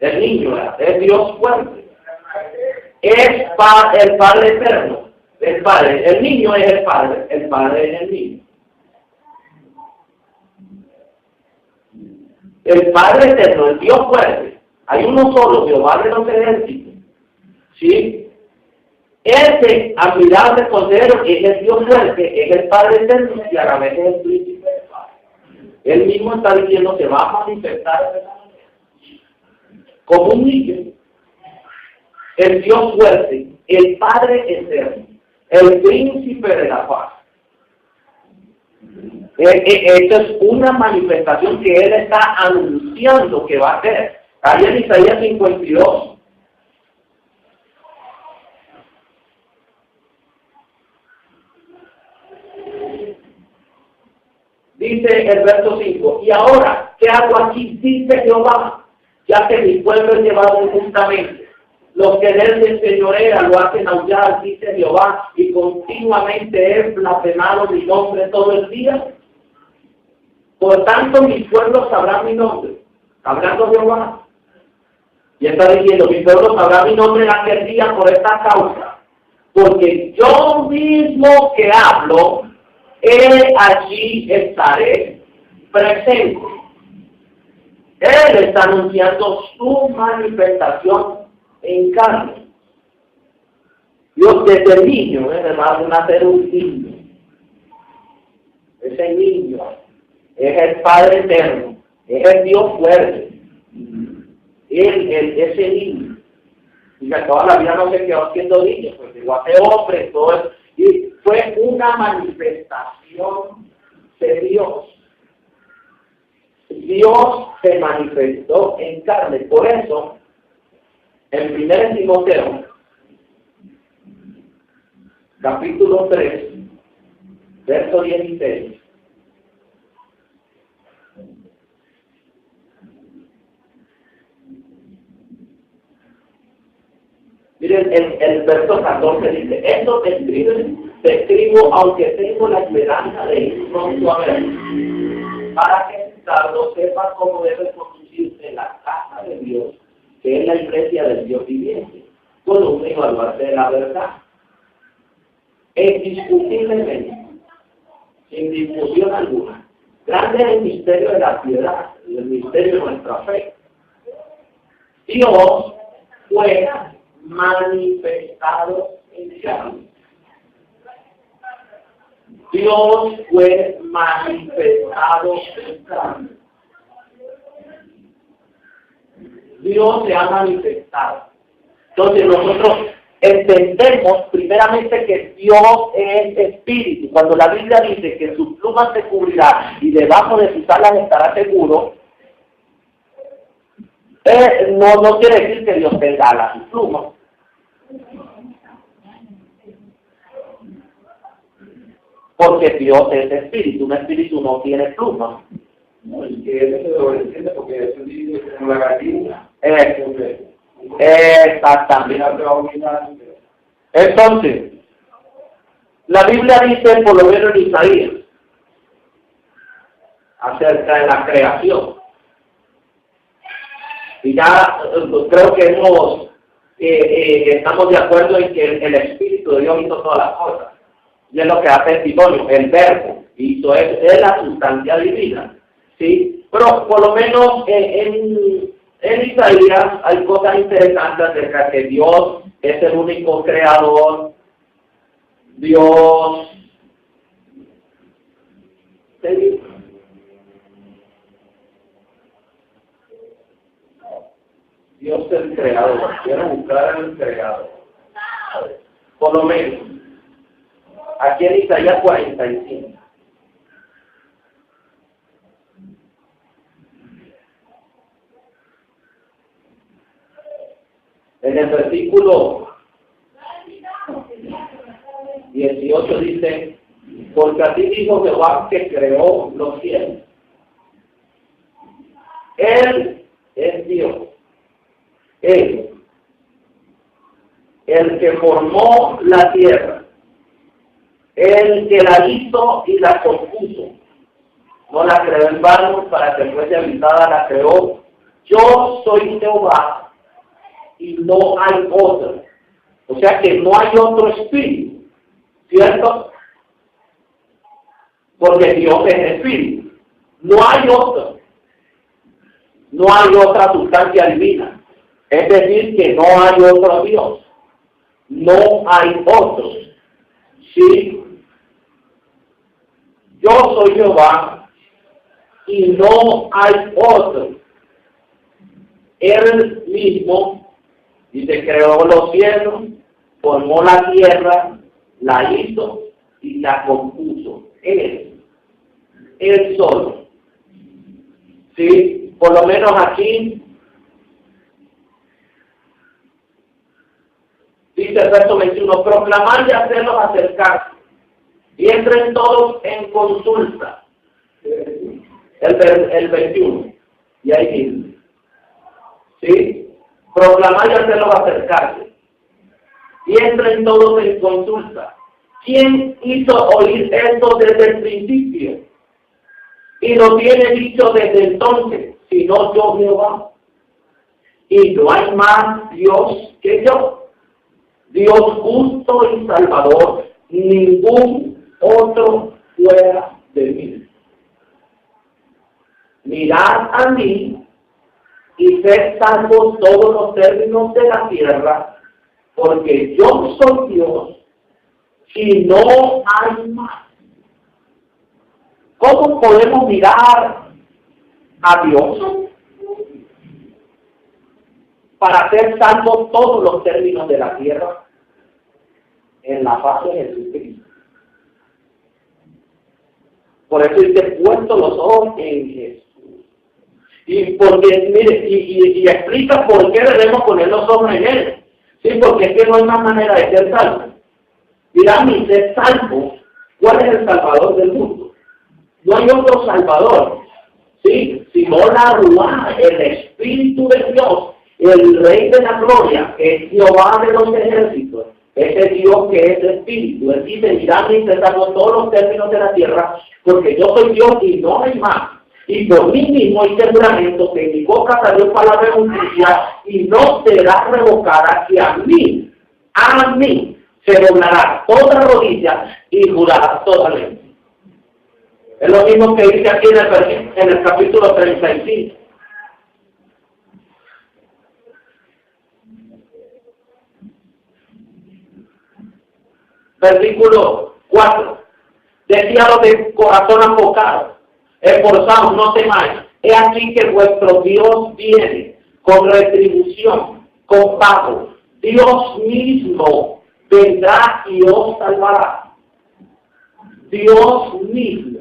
El niño es Dios fuerte. Es el Padre eterno. El niño es el Padre es el niño. el Padre eterno, el Dios fuerte. Hay uno solo, Jehová de los ejércitos. ¿Sí? Ese admirable Cordero es el Dios fuerte, es el Padre eterno y a la vez es el príncipe del Padre. Él mismo está diciendo que va a manifestar como un niño. El Dios fuerte, el Padre eterno, el príncipe de la paz. Esto es una manifestación que Él está anunciando que va a hacer. Ahí en Isaías 52. Dice el verso 5, y ahora, ¿qué hago aquí? Dice Jehová, ya que mi pueblo es llevado injustamente. Los que en él se enseñorean lo hacen aullar, dice Jehová, y continuamente es blasfemado mi nombre todo el día. Por tanto, mis pueblos sabrán mi nombre, hablando Jehová. Y está diciendo, mi pueblo sabrá mi nombre en aquel día por esta causa. Porque yo mismo que hablo, allí estaré presente. Él está anunciando su manifestación en carne. Dios desde niño, además de nacer un niño. Ese niño es el Padre eterno, es el Dios fuerte. Ese niño. Y que toda la vida no se quedó siendo niño, pues llegó a ser hombre, todo eso. Y fue una manifestación de Dios. Dios se manifestó en carne. Por eso, en 1 Timoteo, capítulo 3, verso 16. Miren, el verso 14 dice, esto te escribo aunque tengo la esperanza de ir pronto a ver, para que tardo sepa cómo debe conducirse en la casa de Dios, que es la iglesia del Dios viviente, con un evaluarse de la verdad. Indiscutiblemente, sin discusión alguna, grande es el misterio de la piedad, el misterio de nuestra fe. Dios fue manifestado en carne. Dios fue manifestado en carne. Dios se ha manifestado. Entonces nosotros entendemos primeramente que Dios es espíritu. Cuando la Biblia dice que sus plumas se cubrirá y debajo de sus alas estará seguro, no quiere decir que Dios tenga alas y plumas. Porque Dios es espíritu, un espíritu no tiene plumas. No, y que eso se sobreentiende porque eso dice como la gallina. Exactamente. Entonces, la Biblia dice, por lo menos en Isaías, acerca de la creación. Y ya creo que estamos de acuerdo en que el Espíritu de Dios hizo todas las cosas. Y es lo que hace el testimonio, el verbo, hizo eso, es la sustancia divina. ¿Sí? Pero por lo menos en Isaías hay cosas interesantes acerca de que Dios es el único creador. Dios es el creador. Quiero buscar al creador. Por lo menos. Aquí en Isaías 45. En el versículo 18 dice, porque así dijo Jehová que creó los cielos. Él es Dios. Él, el que formó la tierra, el que la hizo y la compuso, no la creó en vano, para que fuese habitada, la creó. Yo soy Jehová y no hay otro. O sea que no hay otro espíritu, ¿cierto? Porque Dios es espíritu. No hay otro. no hay otra sustancia divina. Es decir, que no hay otro Dios. No hay otro. Sí. Yo soy Jehová y no hay otro. Él mismo, dice, creó los cielos, formó la tierra, la hizo y la compuso. Él solo. Sí, por lo menos aquí dice el verso 21, proclamar y hacerlos acercarse, y entren todos en consulta. El 21, y ahí dice, ¿sí? Proclamar y hacerlos acercarse, y entren todos en consulta. ¿Quién hizo oír esto desde el principio? Y lo tiene dicho desde entonces, sino yo Jehová. Y no hay más Dios que yo, Dios justo y salvador, ningún otro fuera de mí. Mirad a mí y sed salvos todos los términos de la tierra, porque yo soy Dios y no hay más. ¿Cómo podemos mirar a Dios para ser salvos todos los términos de la tierra? En la faz de Jesucristo. Por eso dice, puesto los ojos en Jesús. Y porque, mire, y explica por qué debemos poner los ojos en Él. Sí, porque es que no hay más manera de ser salvo. Dirá, mi ser salvo, ¿cuál es el Salvador del mundo? No hay otro Salvador, ¿sí? Sino la Ruá, el Espíritu de Dios, el Rey de la Gloria, el Jehová de los ejércitos, ese Dios que es Espíritu. Él dice, mirad y se salvo todos los términos de la tierra, porque yo soy Dios y no hay más. Y por mí mismo hice juramento que mi boca salió palabra de justicia y no será revocada, que a mí se doblará toda rodilla y jurará toda lengua. Es lo mismo que dice aquí en el capítulo 35. Versículo 4. Decía los de corazón enfocado, esforzados, no temáis. He aquí que vuestro Dios viene con retribución, con pago. Dios mismo vendrá y os salvará. Dios mismo.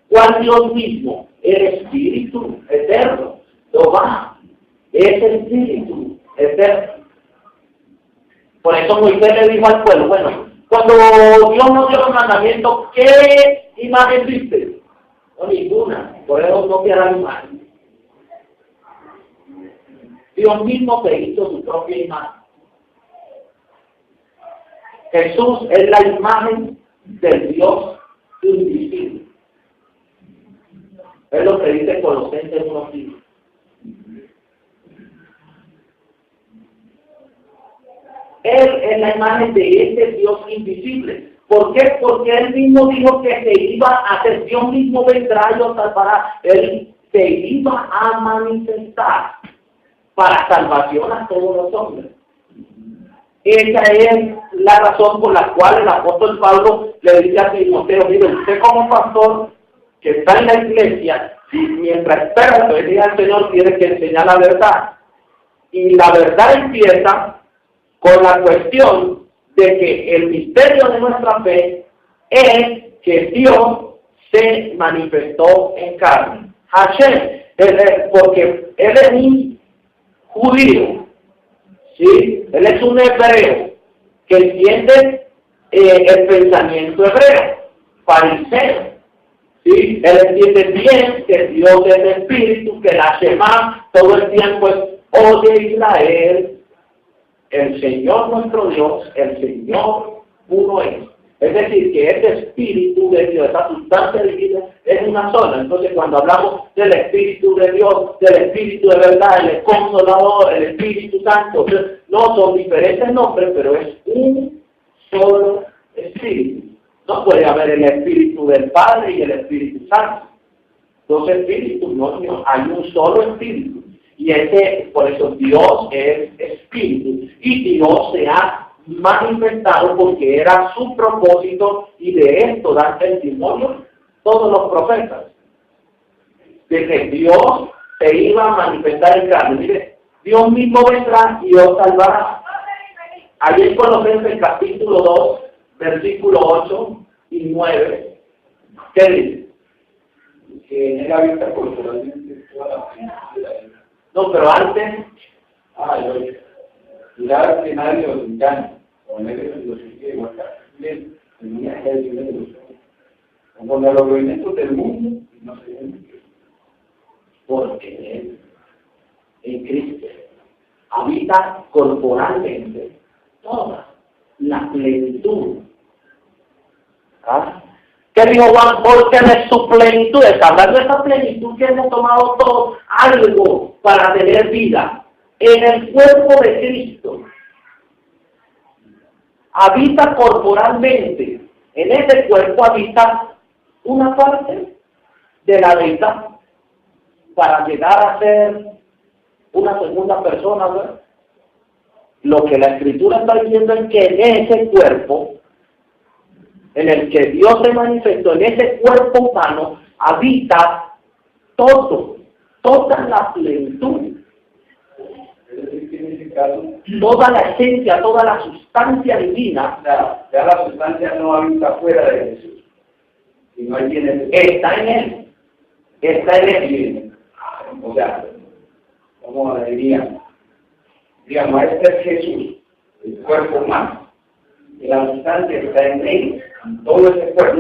¿Cuál Dios mismo? El Espíritu eterno. Jehová es el Espíritu eterno. Por eso Moisés le dijo al pueblo, bueno, cuando Dios nos dio los mandamientos, ¿qué imagen viste? No, ninguna. Por eso no te hará imagen. Dios mismo te hizo su propia imagen. Jesús es la imagen del Dios invisible. Es lo que dice Colosenses 1:5. Él es la imagen de ese Dios invisible. ¿Por qué? Porque Él mismo dijo que se iba a hacer, Dios mismo vendrá y los salvará. Él se iba a manifestar para salvación a todos los hombres. Esa es la razón por la cual el apóstol Pablo le dice a Timoteo, mire, usted como pastor que está en la iglesia, mientras espera que venga el Señor, tiene que enseñar la verdad. Y la verdad empieza con la cuestión de que el misterio de nuestra fe es que Dios se manifestó en carne. Hashem, porque Él es un judío, ¿sí? Él es un hebreo que entiende el pensamiento hebreo, fariseo. ¿Sí? Él entiende bien que Dios es el Espíritu, que la Shema todo el tiempo es, oye Israel, el Señor nuestro Dios, el Señor uno es. Es decir, que ese Espíritu de Dios, esa sustancia de vida, es una sola. Entonces, cuando hablamos del Espíritu de Dios, del Espíritu de verdad, el Consolador, el Espíritu Santo, no son diferentes nombres, pero es un solo Espíritu. No puede haber el Espíritu del Padre y el Espíritu Santo. dos espíritus, no, hay un solo espíritu. Y por eso Dios es espíritu. Y Dios se ha manifestado porque era su propósito, y de esto dan testimonio todos los profetas, de que Dios se iba a manifestar en carne. Mire, Dios mismo vendrá y os salvará. Allí en Colosenses capítulo 2, versículo 8 y 9, ¿qué dice? Que en él habita corporalmente toda la plenitud de la vida. No, pero antes, cuidar que nadie los engañe, o medio de los que quieren guardar bien, en una ejercicio de los hombres, como los movimientos del mundo, y no se ven. porque en Cristo habita corporalmente toda la plenitud. ¿Ah? ¿Qué dijo Juan? Porque de su plenitud, está hablando de esa plenitud que hemos tomado todo algo para tener vida en el cuerpo de Cristo. Habita corporalmente, en ese cuerpo habita una parte de la deidad para llegar a ser una segunda persona, ¿verdad? Lo que la Escritura está diciendo es que en ese cuerpo, en el que Dios se manifestó, en ese cuerpo humano, habita todo, toda la plenitud, toda la esencia, toda la sustancia divina. Ya la sustancia no habita fuera de Jesús, sino ahí viene. Está en Él, está en Él. O sea, ¿cómo le diríamos? Digamos, este es Jesús, el cuerpo humano. Y la sustancia está en él, todo ese cuerpo.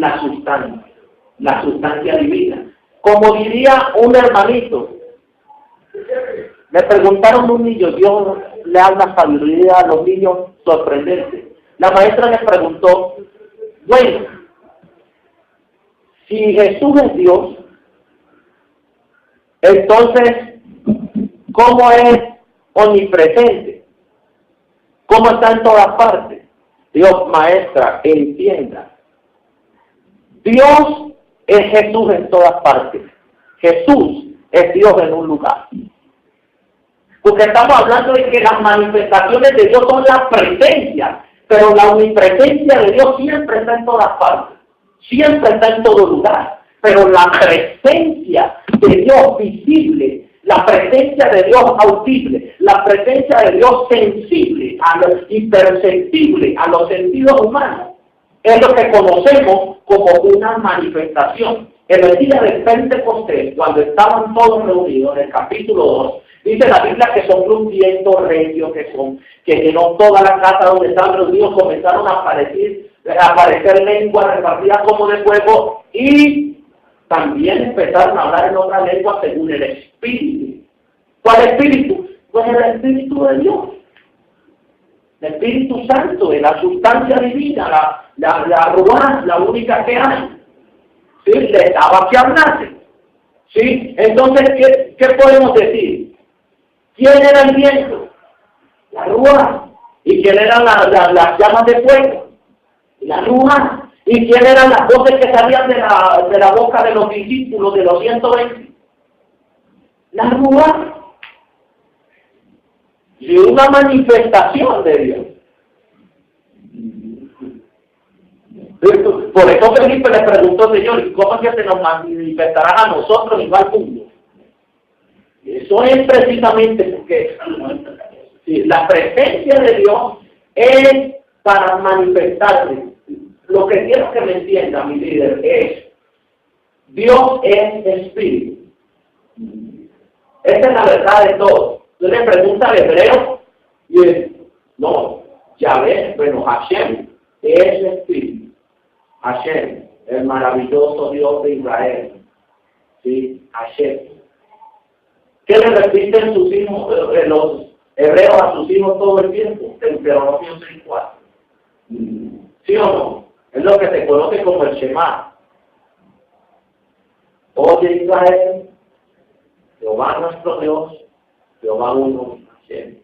La sustancia divina. Como diría un hermanito, le preguntaron a un niño, Dios le da una sabiduría a los niños sorprendente. La maestra le preguntó, bueno, si Jesús es Dios, entonces, ¿cómo es omnipresente? ¿Cómo está en todas partes? Dios, maestra, entienda. Dios es Jesús en todas partes. Jesús es Dios en un lugar. Porque estamos hablando de que las manifestaciones de Dios son la presencia, pero la omnipresencia de Dios siempre está en todas partes. Siempre está en todo lugar. Pero la presencia de Dios visible, la presencia de Dios audible, la presencia de Dios sensible y perceptible a los sentidos humanos, es lo que conocemos como una manifestación. En el día del Pentecostés, cuando estaban todos reunidos, en el capítulo 2, dice la Biblia que sobre un viento regio que llenó toda la casa donde estaban reunidos, comenzaron a aparecer lenguas repartidas como de fuego, y también empezaron a hablar en otra lengua según el Espíritu. ¿Cuál Espíritu? Pues el Espíritu de Dios. El Espíritu Santo, de la sustancia divina, la Ruach, la única que hay. ¿Sí? Le daba que hablase. ¿Sí? Entonces, ¿qué podemos decir? ¿Quién era el viento? La Ruach. ¿Y quién eran las llamas de fuego? La Ruach. ¿Y quién eran las voces que salían de la boca de los discípulos, de los 120? La Ruach. Y una manifestación de Dios. Por eso Felipe le preguntó, Señor, ¿y cómo es que se nos manifestará a nosotros igual al mundo? Eso es precisamente porque la presencia de Dios es para manifestarse. Lo que quiero que me entienda, mi líder, es Dios es espíritu. Esa es la verdad de todo. Tú le preguntas al hebreo y es, no, Yahvé, bueno, Hashem es espíritu. Hashem, el maravilloso Dios de Israel. Sí, Hashem. ¿Qué le repiten sus hijos, los hebreos a sus hijos todo el tiempo? Deuteronomio 6:4. ¿Sí o no? Es lo que se conoce como el Shema. Oye Israel, Jehová nuestro Dios, Jehová uno, Hashem.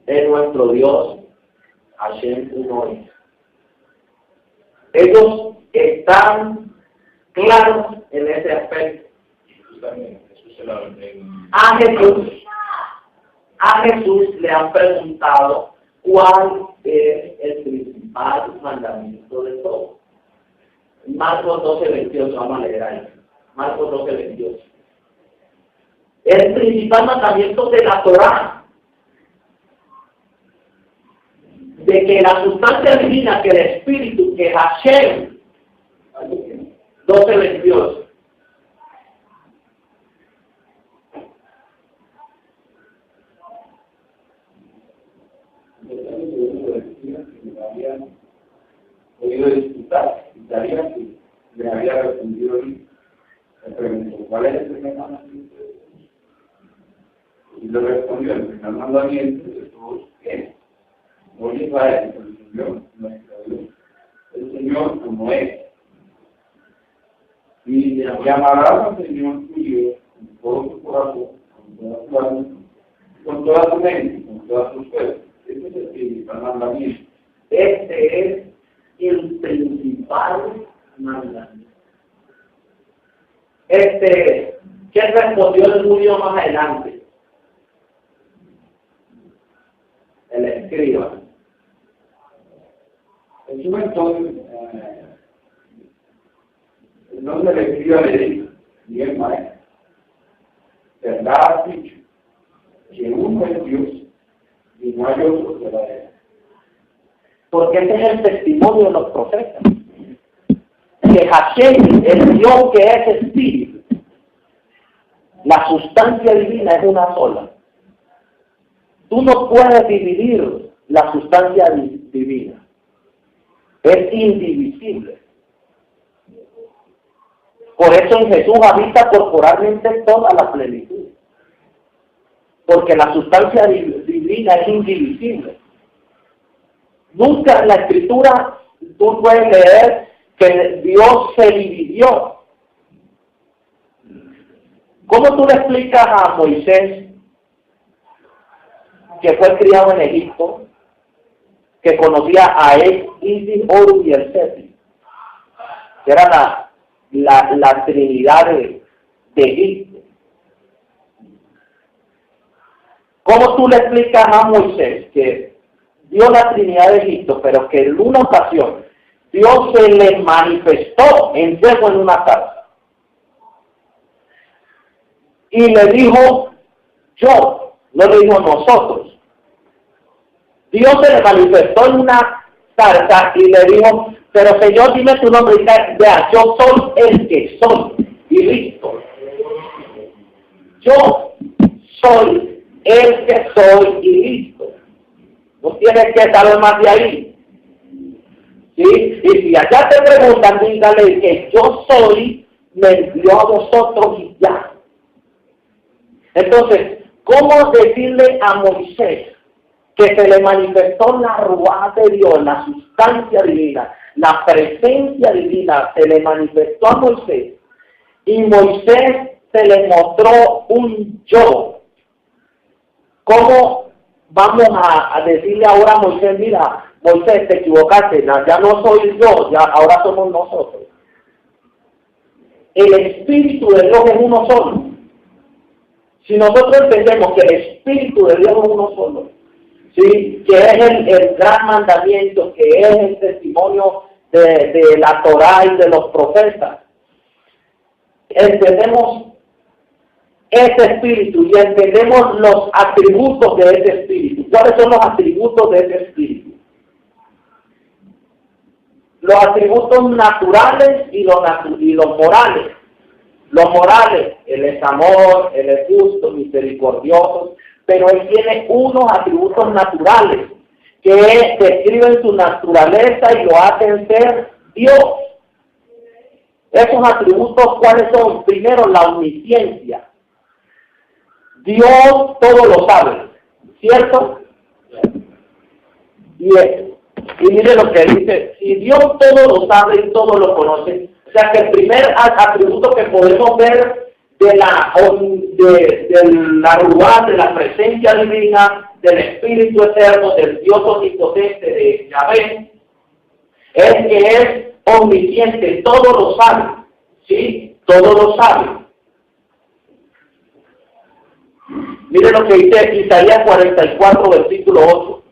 Es nuestro Dios, Hashem uno es. Ellos están claros en ese aspecto. A Jesús le han preguntado cuál es el principal mandamiento de todos. Marcos 12:28, vamos a leer ahí. Marcos 12:28. El principal mandamiento de la Torá, de que la sustancia divina, que el Espíritu, que Hashem, 12:28. Podido disputar, Daría que le había respondido y le preguntó, ¿cuál es el primer mandamiento de Dios? Y le respondió, el primer mandamiento de todos es, oye Israel, el Señor, nuestro Dios, el Señor como es. Y llamarás al Señor tu Dios con todo tu corazón, con toda tu alma, con toda tu mente, con todas tus fuerzas. Ese es el principal mandamiento. Este es el principal mandamiento. ¿Qué respondió el judío más adelante? El escriba. En su entonces, el nombre del escriba le dijo, bien maestro, verdad has dicho, que uno es Dios y no hay otro que la es. Porque ese es el testimonio de los profetas. Que Hashem, el Dios que es espíritu, la sustancia divina es una sola. Tú no puedes dividir la sustancia divina. Es indivisible. Por eso en Jesús habita corporalmente toda la plenitud. Porque la sustancia divina es indivisible. Nunca en la Escritura tú puedes leer que Dios se dividió. ¿Cómo tú le explicas a Moisés, que fue criado en Egipto, que conocía a él, Isis, Horus y el Seti, que era la Trinidad de Egipto? ¿Cómo tú le explicas a Moisés que vio la Trinidad de Egipto, pero que en una ocasión Dios se le manifestó en fuego en una zarza y le dijo yo, no le dijo nosotros? Dios se le manifestó en una zarza y le dijo, pero Señor, dime tu nombre. Y vea, yo soy el que soy, y listo. Yo soy el que soy, y listo. No tienes que saber más de ahí. ¿Sí? Y si allá te preguntan, dígale que yo soy, me envió a vosotros y ya. Entonces, ¿cómo decirle a Moisés que se le manifestó la ruaj de Dios, la sustancia divina, la presencia divina, se le manifestó a Moisés, y Moisés se le mostró un yo? ¿Cómo vamos a decirle ahora a Moisés, mira, Moisés, te equivocaste, ya no soy yo, ya ahora somos nosotros? El Espíritu de Dios es uno solo. Si nosotros entendemos que el Espíritu de Dios es uno solo, ¿sí?, que es el gran mandamiento, que es el testimonio de la Torá y de los profetas, entendemos ese Espíritu y entendemos los atributos de ese Espíritu. ¿Cuáles son los atributos de ese Espíritu? Los atributos naturales y los morales. Los morales, Él es amor, Él es justo, misericordioso, pero Él tiene unos atributos naturales que describen su naturaleza y lo hacen ser Dios. Esos atributos, ¿cuáles son? Primero, la omnisciencia. Dios todo lo sabe, ¿cierto? Y mire lo que dice, si Dios todo lo sabe y todo lo conoce, o sea que el primer atributo que podemos ver de la ruaj, de la presencia divina, del Espíritu Eterno, del Dios omnipotente, de Yahvé, es que es omnisciente, todo lo sabe, ¿sí? Todo lo sabe. Mire lo que dice Isaías 44, versículo 8.